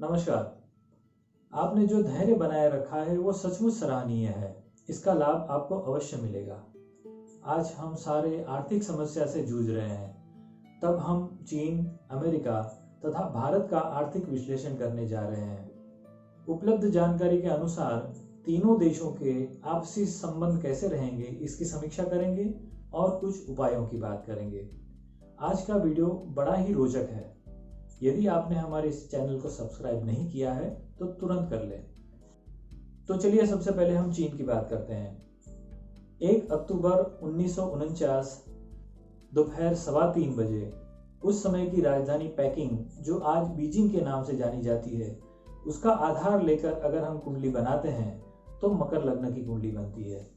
नमस्कार। आपने जो धैर्य बनाए रखा है वो सचमुच सराहनीय है। इसका लाभ आपको अवश्य मिलेगा। आज हम सारे आर्थिक समस्या से जूझ रहे हैं। तब हम चीन, अमेरिका तथा भारत का आर्थिक विश्लेषण करने जा रहे हैं। उपलब्ध जानकारी के अनुसार तीनों देशों के आपसी संबंध कैसे रहेंगे इसकी समीक्षा करेंगे और कुछ उपायों की बात करेंगे। आज का वीडियो बड़ा ही रोचक है। यदि आपने हमारे इस चैनल को सब्सक्राइब नहीं किया है तो तुरंत कर लें। तो चलिए सबसे पहले हम चीन की बात करते हैं। 1 अक्टूबर 1949 दोपहर 3:15 बजे उस समय की राजधानी पेकिंग, जो आज बीजिंग के नाम से जानी जाती है, उसका आधार लेकर अगर हम कुंडली बनाते हैं तो मकर लग्न की कुंडली बनती है,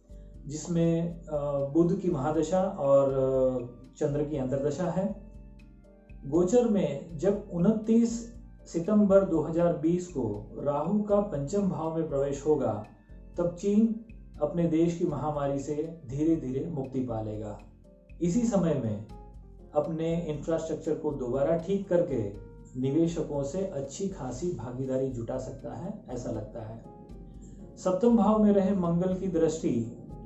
जिसमें बुध की महादशा और चंद्र की अंतर्दशा है। गोचर में जब 29 सितंबर 2020 को राहु का पंचम भाव में प्रवेश होगा, तब चीन अपने देश की महामारी से धीरे धीरे मुक्ति पा लेगा। इसी समय में अपने इंफ्रास्ट्रक्चर को दोबारा ठीक करके निवेशकों से अच्छी खासी भागीदारी जुटा सकता है, ऐसा लगता है। सप्तम भाव में रहे मंगल की दृष्टि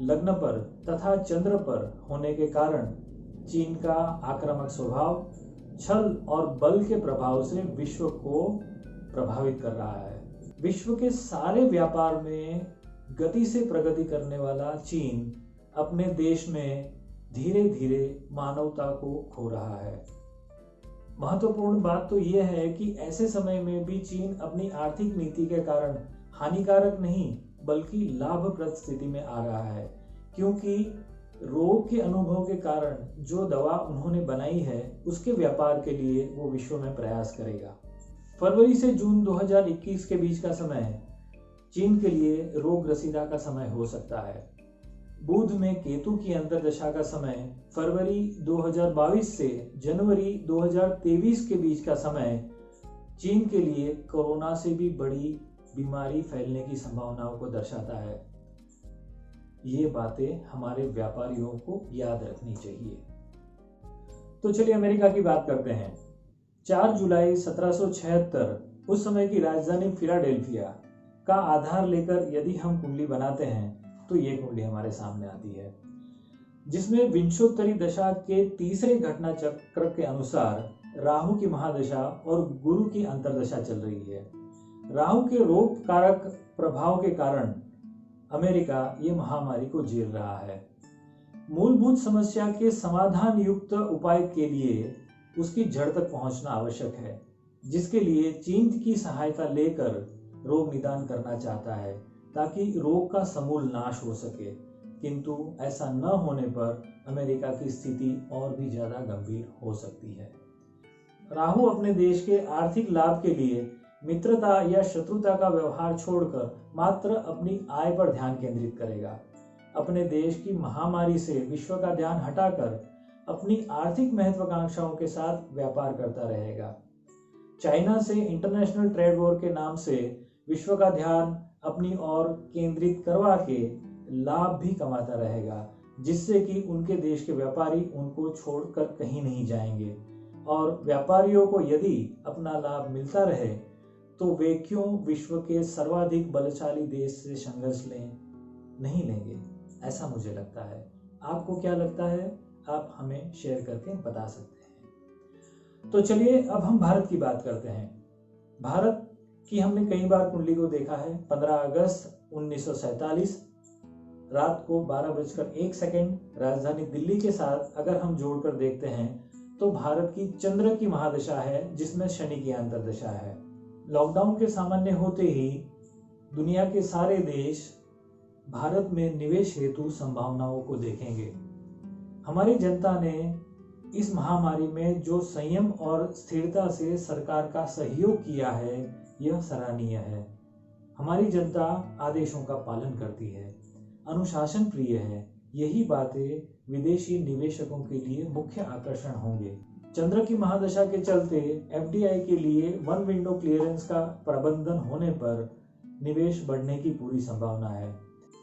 लग्न पर तथा चंद्र पर होने के कारण चीन का आक्रामक स्वभाव, छल और बल के प्रभाव से विश्व को प्रभावित कर रहा है। विश्व के सारे व्यापार में गति से प्रगति करने वाला चीन अपने देश में धीरे धीरे मानवता को खो रहा है। महत्वपूर्ण बात तो यह है कि ऐसे समय में भी चीन अपनी आर्थिक नीति के कारण हानिकारक नहीं बल्कि लाभप्रद स्थिति में आ रहा है, क्योंकि रोग के अनुभव के कारण जो दवा उन्होंने बनाई है उसके व्यापार के लिए वो विश्व में प्रयास करेगा। फरवरी से जून 2021 के बीच का समय चीन के लिए रोग ग्रसिता का समय हो सकता है। बुध में केतु की अंतर्दशा का समय फरवरी 2022 से जनवरी 2023 के बीच का समय चीन के लिए कोरोना से भी बड़ी बीमारी फैलने की संभावनाओं को दर्शाता है। ये बातें हमारे व्यापारियों को याद रखनी चाहिए। तो चलिए अमेरिका की बात करते हैं। 4 जुलाई 1776 उस समय की राजधानी फिलाडेल्फिया का आधार लेकर यदि हम कुंडली बनाते हैं तो ये कुंडली हमारे सामने आती है, जिसमें विंशोत्तरी दशा के तीसरे घटना चक्र के अनुसार राहु की महादशा और गुरु की अंतर्दशा चल रही है। राहु के रोग कारक प्रभाव के कारण अमेरिका ये महामारी को झेल रहा है। मूलभूत समस्या के समाधान युक्त उपाय के लिए उसकी जड़ तक पहुंचना आवश्यक है, जिसके लिए चीन की सहायता लेकर रोग निदान करना चाहता है ताकि रोग का समूल नाश हो सके। किंतु ऐसा न होने पर अमेरिका की स्थिति और भी ज्यादा गंभीर हो सकती है। राहु अपने देश के आर्थिक लाभ के लिए मित्रता या शत्रुता का व्यवहार छोड़कर मात्र अपनी आय पर ध्यान केंद्रित करेगा। अपने देश की महामारी से विश्व का ध्यान हटाकर अपनी आर्थिक महत्वाकांक्षाओं के साथ व्यापार करता रहेगा। चाइना से इंटरनेशनल ट्रेड वॉर के नाम से विश्व का ध्यान अपनी ओर केंद्रित करवा के लाभ भी कमाता रहेगा, जिससे कि उनके देश के व्यापारी उनको छोड़कर कहीं नहीं जाएंगे। और व्यापारियों को यदि अपना लाभ मिलता रहे तो वे क्यों विश्व के सर्वाधिक बलशाली देश से संघर्ष नहीं लेंगे, ऐसा मुझे लगता है। आपको क्या लगता है? आप हमें शेयर करके बता सकते हैं। तो चलिए अब हम भारत की बात करते हैं। भारत की हमने कई बार कुंडली को देखा है। 15 अगस्त 1947 रात को 12:01 राजधानी दिल्ली के साथ अगर हम जोड़कर देखते हैं तो भारत की चंद्र की महादशा है, जिसमें शनि की अंतर्दशा है। लॉकडाउन के सामान्य होते ही दुनिया के सारे देश भारत में निवेश हेतु संभावनाओं को देखेंगे। हमारी जनता ने इस महामारी में जो संयम और स्थिरता से सरकार का सहयोग किया है, यह सराहनीय है। हमारी जनता आदेशों का पालन करती है, अनुशासन प्रिय है। यही बातें विदेशी निवेशकों के लिए मुख्य आकर्षण होंगे। चंद्र की महादशा के चलते एफडीआई के लिए वन विंडो क्लियरेंस का प्रबंधन होने पर निवेश बढ़ने की पूरी संभावना है।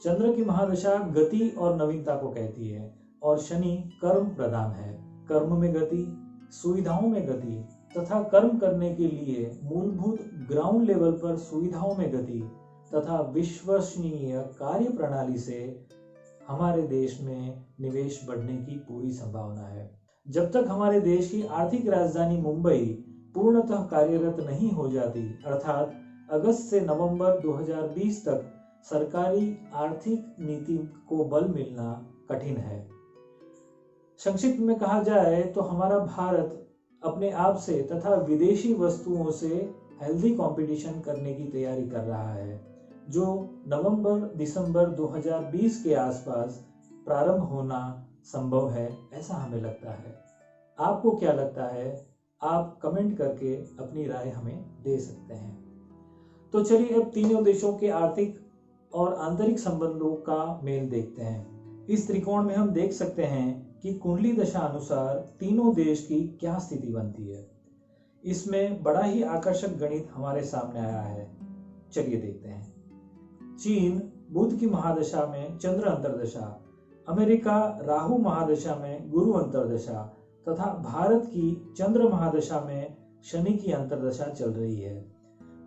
चंद्र की महादशा गति और नवीनता को कहती है और शनि कर्म प्रधान है। कर्म में गति, सुविधाओं में गति तथा कर्म करने के लिए मूलभूत ग्राउंड लेवल पर सुविधाओं में गति तथा विश्वसनीय कार्य प्रणाली से हमारे देश में निवेश बढ़ने की पूरी संभावना है। जब तक हमारे देश की आर्थिक राजधानी मुंबई पूर्णतः कार्यरत नहीं हो जाती, अर्थात अगस्त से नवंबर 2020 तक सरकारी आर्थिक नीति को बल मिलना कठिन है। संक्षिप्त में कहा जाए तो हमारा भारत अपने आप से तथा विदेशी वस्तुओं से हेल्दी कंपटीशन करने की तैयारी कर रहा है, जो नवंबर-दिसंबर 2020 के आसपास प्रारंभ होना संभव है, ऐसा हमें लगता है। आपको क्या लगता है? आप कमेंट करके अपनी राय हमें दे सकते हैं। तो चलिए अब तीनों देशों के आर्थिक और आंतरिक संबंधों का मेल देखते हैं। इस त्रिकोण में हम देख सकते हैं कि कुंडली दशा अनुसार तीनों देश की क्या स्थिति बनती है। इसमें बड़ा ही आकर्षक गणित हमारे सामने आया है। चलिए देखते हैं। चीन बुध की महादशा में चंद्र अंतर्दशा, अमेरिका राहु महादशा में गुरु अंतर्दशा तथा भारत की चंद्र महादशा में शनि की अंतर्दशा चल रही है,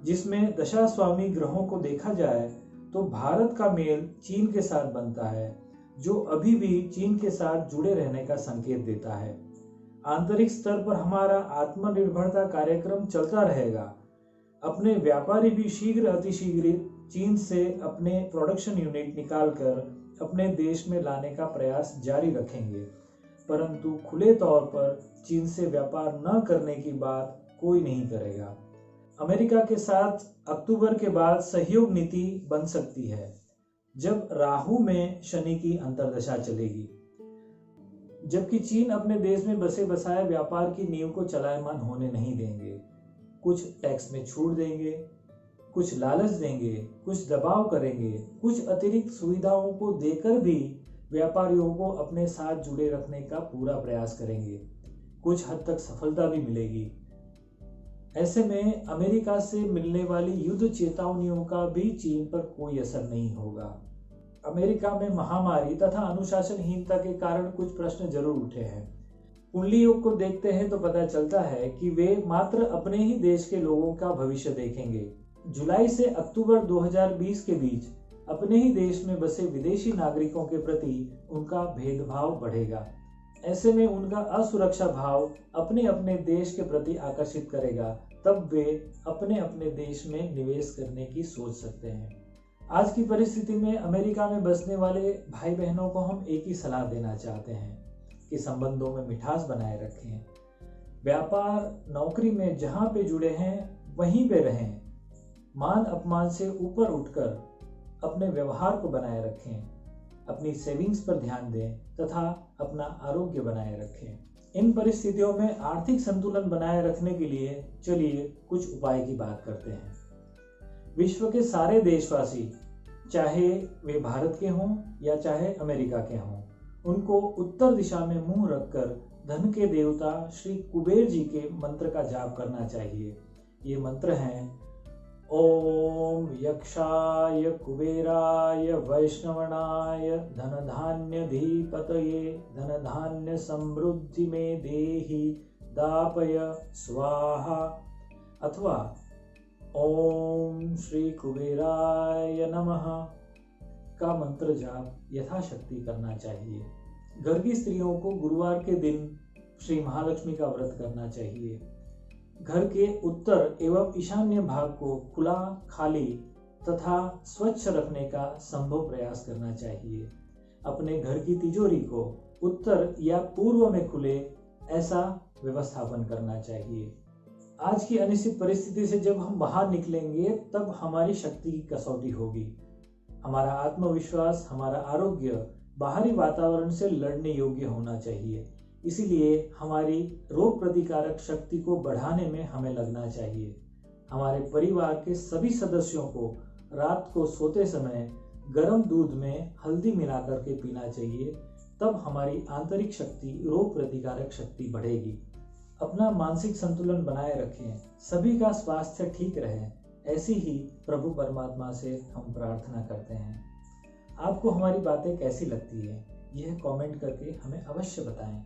जिसमें दशा स्वामी ग्रहों को देखा जाए तो भारत का मेल चीन के साथ बनता है, जो अभी भी चीन के साथ जुड़े रहने का संकेत देता है। आंतरिक स्तर पर हमारा आत्मनिर्भरता कार्यक्रम चलता रहेगा। अपने व्यापारी भी शीघ्र अतिशीघ्र चीन से अपने प्रोडक्शन यूनिट निकालकर अपने देश में लाने का प्रयास जारी रखेंगे, परंतु खुले तौर पर चीन से व्यापार न करने की बात कोई नहीं करेगा। अमेरिका के साथ अक्टूबर के बाद सहयोग नीति बन सकती है, जब राहु में शनि की अंतर्दशा चलेगी, जबकि चीन अपने देश में बसे बसाए व्यापार की नींव को चलायमान होने नहीं देंगे। कुछ टैक्स में छूट देंगे, कुछ लालच देंगे, कुछ दबाव करेंगे, कुछ अतिरिक्त सुविधाओं को देकर भी व्यापारियों को अपने साथ जुड़े रखने का पूरा प्रयास करेंगे। कुछ हद तक सफलता भी मिलेगी। ऐसे में अमेरिका से मिलने वाली युद्ध चेतावनियों का भी चीन पर कोई असर नहीं होगा। अमेरिका में महामारी तथा अनुशासनहीनता के कारण कुछ प्रश्न जरूर उठे हैं। कुंडली योग को देखते हैं तो पता चलता है कि वे मात्र अपने ही देश के लोगों का भविष्य देखेंगे। जुलाई से अक्टूबर 2020 के बीच अपने ही देश में बसे विदेशी नागरिकों के प्रति उनका भेदभाव बढ़ेगा। ऐसे में उनका असुरक्षा भाव अपने अपने देश के प्रति आकर्षित करेगा, तब वे अपने अपने देश में निवेश करने की सोच सकते हैं। आज की परिस्थिति में अमेरिका में बसने वाले भाई बहनों को हम एक ही सलाह देना चाहते हैं कि संबंधों में मिठास बनाए रखें। व्यापार नौकरी में जहां पे जुड़े हैं वहीं पे रहें। मान अपमान से ऊपर उठकर अपने व्यवहार को बनाए रखें, अपनी सेविंग्स पर ध्यान दें तथा अपना आरोग्य बनाए रखें। इन परिस्थितियों में आर्थिक संतुलन बनाए रखने के लिए चलिए कुछ उपाय की बात करते हैं। विश्व के सारे देशवासी, चाहे वे भारत के हों या चाहे अमेरिका के हों, उनको उत्तर दिशा में मुंह रखकर धन के देवता श्री कुबेर जी के मंत्र का जाप करना चाहिए। ये मंत्र हैं: ओम यक्षाय कुबेराय वैष्णवनाय धनधान्यधिपतये धनधान्य समृद्धि में देहि दापय स्वाहा, अथवा ओम श्री कुबेराय नमः का मंत्र जाप यथाशक्ति करना चाहिए। घर की स्त्रियों को गुरुवार के दिन श्री महालक्ष्मी का व्रत करना चाहिए। घर के उत्तर एवं ईशान्य भाग को खुला, खाली तथा स्वच्छ रखने का संभव प्रयास करना चाहिए। अपने घर की तिजोरी को उत्तर या पूर्व में खुले, ऐसा व्यवस्थापन करना चाहिए। आज की अनिश्चित परिस्थिति से जब हम बाहर निकलेंगे तब हमारी शक्ति की कसौटी होगी। हमारा आत्मविश्वास, हमारा आरोग्य बाहरी वातावरण से लड़ने योग्य होना चाहिए। इसीलिए हमारी रोग प्रतिकारक शक्ति को बढ़ाने में हमें लगना चाहिए। हमारे परिवार के सभी सदस्यों को रात को सोते समय गर्म दूध में हल्दी मिलाकर के पीना चाहिए, तब हमारी आंतरिक शक्ति, रोग प्रतिकारक शक्ति बढ़ेगी। अपना मानसिक संतुलन बनाए रखें, सभी का स्वास्थ्य ठीक रहे, ऐसी ही प्रभु परमात्मा से हम प्रार्थना करते हैं। आपको हमारी बातें कैसी लगती है, यह कमेंट करके हमें अवश्य बताएं।